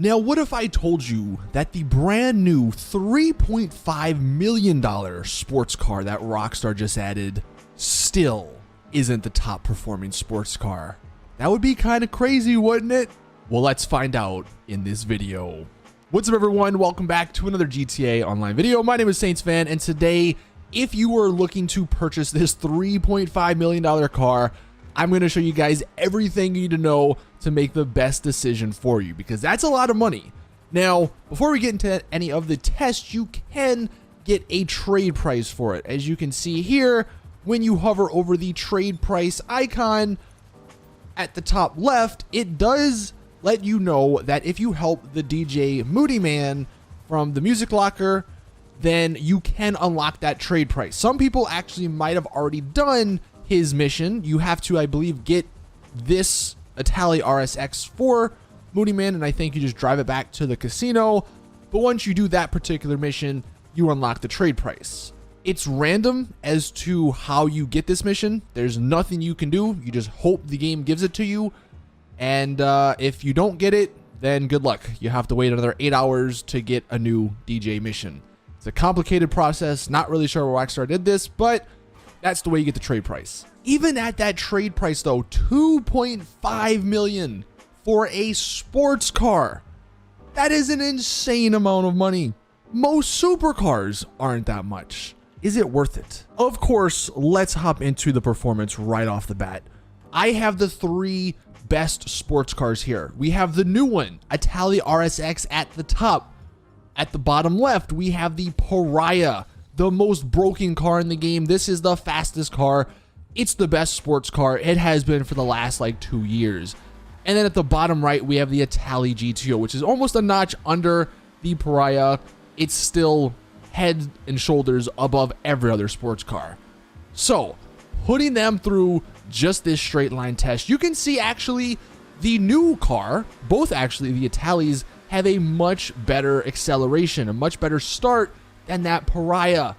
Now, what if I told you that the brand new $3.5 million sports car that Rockstar just added still isn't the top performing sports car? That would be kind of crazy, wouldn't it? Well, let's find out in this video. What's up, everyone? Welcome back to another GTA Online video. My name is Saintsfan, and today, if you are looking to purchase this $3.5 million car, I'm going to show you guys everything you need to know to make the best decision for you, because that's a lot of money. Now, before we get into any of the tests, you can get a trade price for it. As you can see here, when you hover over the trade price icon at the top left, it does let you know that if you help the DJ Moody Man from the Music Locker, then you can unlock that trade price. Some people actually might have already done his mission. You have to, I believe, get this Italy RSX for Moody Man, and I think you just drive it back to the casino. But once you do that particular mission, you unlock the trade price. It's random as to how you get this mission. There's nothing you can do. You just hope the game gives it to you. And if you don't get it, then good luck. You have to wait another 8 hours to get a new DJ mission. It's a complicated process. Not really sure where Rockstar did this, but that's the way you get the trade price. Even at that trade price, though, $2.5 million for a sports car. That is an insane amount of money. Most supercars aren't that much. Is it worth it? Of course, let's hop into the performance right off the bat. I have the three best sports cars here. We have the new one, Italy RSX, at the top. At the bottom left, we have the Pariah, the most broken car in the game. This is the fastest car. It's the best sports car. It has been for the last like 2 years. And then at the bottom right, we have the Italy GTO, which is almost a notch under the Pariah. It's still head and shoulders above every other sports car. So, putting them through just this straight line test, you can see actually the new car, both actually the Italys, have a much better acceleration, a much better start than that Pariah.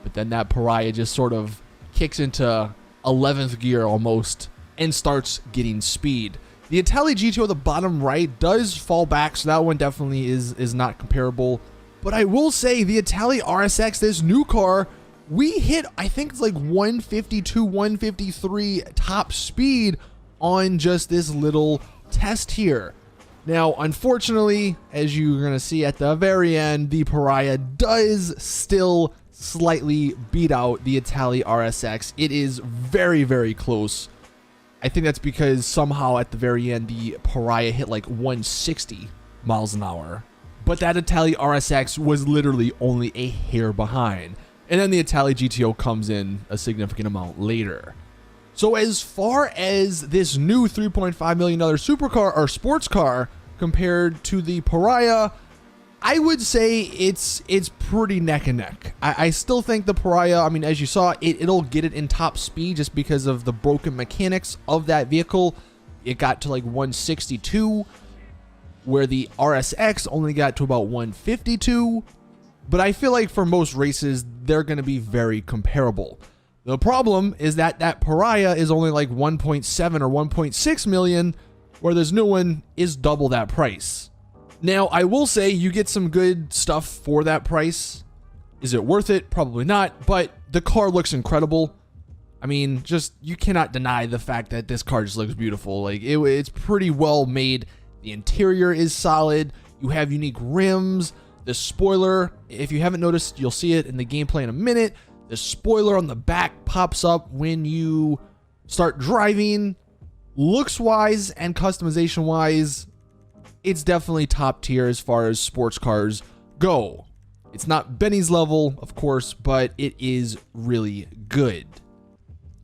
But then that Pariah just sort of kicks into 11th gear almost and starts getting speed. The Italy GTO at the bottom right does fall back, so that one definitely is not comparable. But I will say the Italy RSX, this new car, we hit, I think it's like 152, 153 top speed on just this little test here. Now, unfortunately, as you're going to see at the very end, the Pariah does still slightly beat out the Italy RSX. It is very, very close. I think that's because somehow at the very end, the Pariah hit like 160 miles an hour. But that Italy RSX was literally only a hair behind. And then the Italy GTO comes in a significant amount later. So as far as this new $3.5 million supercar or sports car compared to the Pariah, I would say it's pretty neck and neck. I still think the Pariah, I mean, as you saw, it'll get it in top speed just because of the broken mechanics of that vehicle. It got to like 162, where the RSX only got to about 152. But I feel like for most races, they're going to be very comparable. The problem is that that Pariah is only like 1.7 or 1.6 million, where this new one is double that price. Now, I will say you get some good stuff for that price. Is it worth it? Probably not, but the car looks incredible. I mean, just, you cannot deny the fact that this car just looks beautiful. Like, it's pretty well made. The interior is solid. You have unique rims. The spoiler, if you haven't noticed, you'll see it in the gameplay in a minute. The spoiler on the back pops up when you start driving. Looks-wise and customization-wise, it's definitely top tier as far as sports cars go. It's not Benny's level, of course, but it is really good.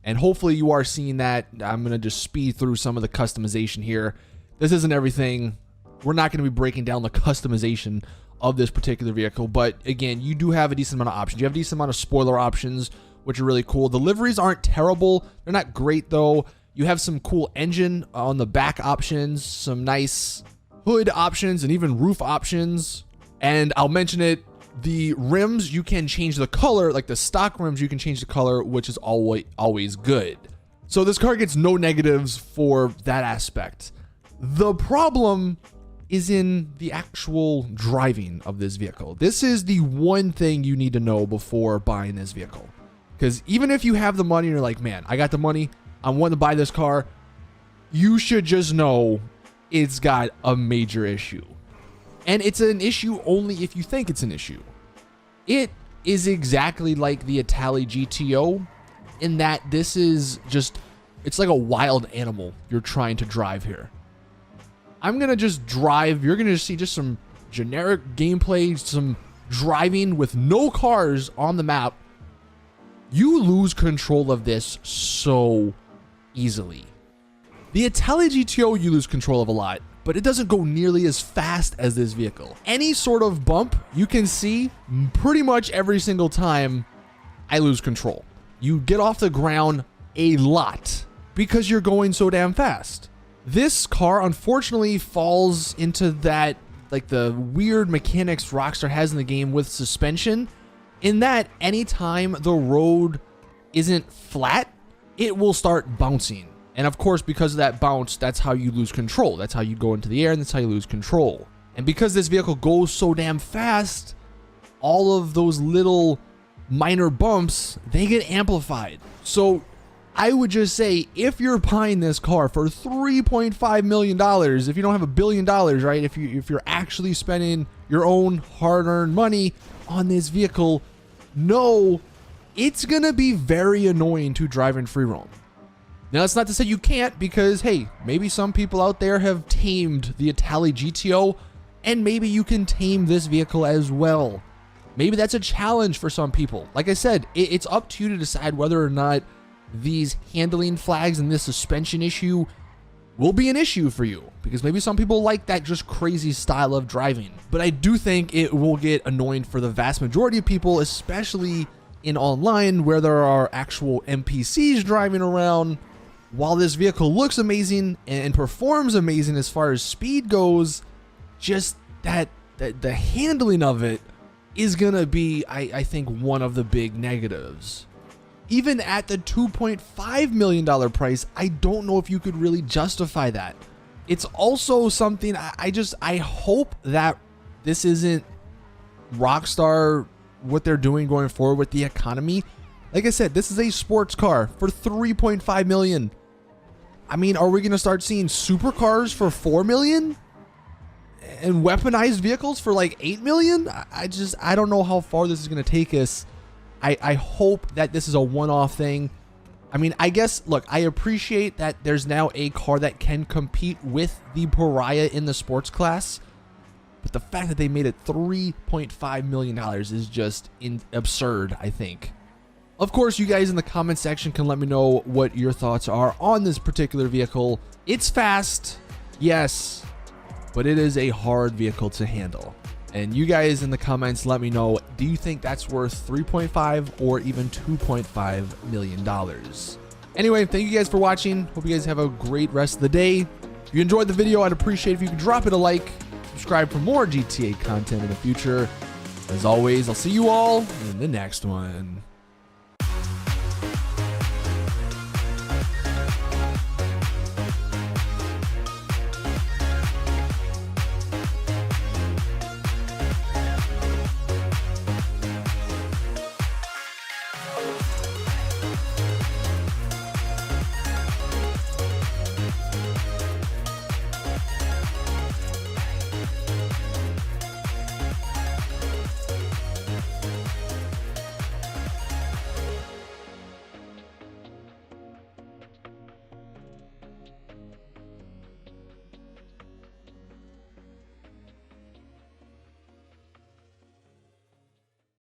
And hopefully you are seeing that. I'm going to just speed through some of the customization here. This isn't everything. We're not going to be breaking down the customization of this particular vehicle, but again, you do have a decent amount of options. You have a decent amount of spoiler options, which are really cool. The liveries aren't terrible. They're not great, though. You have some cool engine on the back options, some nice hood options, and even roof options. And I'll mention it, the rims, you can change the color, like the stock rims, you can change the color, which is always good. So this car gets no negatives for that aspect. The problem is in the actual driving of this vehicle. This is the one thing you need to know before buying this vehicle. Because even if you have the money, you're like, man, I got the money, I want to buy this car, you should just know it's got a major issue. And it's an issue only if you think it's an issue. It is exactly like the Italy GTO in that this is just, it's like a wild animal you're trying to drive here. I'm going to just drive, you're going to see just some generic gameplay, some driving with no cars on the map. You lose control of this so easily. The Italy GTO you lose control of a lot, but it doesn't go nearly as fast as this vehicle. Any sort of bump you can see pretty much every single time I lose control. You get off the ground a lot because you're going so damn fast. This car unfortunately falls into that, like the weird mechanics Rockstar has in the game with suspension, in that anytime the road isn't flat, it will start bouncing. And of course, because of that bounce, that's how you lose control. That's how you go into the air, and that's how you lose control. And because this vehicle goes so damn fast, all of those little minor bumps, they get amplified. So I would just say, if you're buying this car for $3.5 million, if you don't have $1 billion, right? If you're actually spending your own hard-earned money on this vehicle, know it's gonna be very annoying to drive in free roam. Now, that's not to say you can't, because, hey, maybe some people out there have tamed the Italy GTO, and maybe you can tame this vehicle as well. Maybe that's a challenge for some people. Like I said, it's up to you to decide whether or not these handling flags and this suspension issue will be an issue for you, because maybe some people like that just crazy style of driving. But I do think it will get annoying for the vast majority of people, especially in online where there are actual NPCs driving around. While this vehicle looks amazing and performs amazing as far as speed goes, just that the handling of it is gonna be, I think, one of the big negatives. Even at the $2.5 million price, I don't know if you could really justify that. It's also something I hope that this isn't Rockstar, what they're doing going forward with the economy. Like I said, this is a sports car for $3.5 million. I mean, are we going to start seeing supercars for $4 million and weaponized vehicles for like $8 million? I don't know how far this is going to take us. I hope that this is a one-off thing. I mean, I guess, look, I appreciate that there's now a car that can compete with the Pariah in the sports class, but the fact that they made it $3.5 million is just absurd, I think. Of course, you guys in the comment section can let me know what your thoughts are on this particular vehicle. It's fast, yes, but it is a hard vehicle to handle. And you guys in the comments, let me know, do you think that's worth $3.5 or even $2.5 million? Anyway, thank you guys for watching. Hope you guys have a great rest of the day. If you enjoyed the video, I'd appreciate if you could drop it a like, subscribe for more GTA content in the future. As always, I'll see you all in the next one.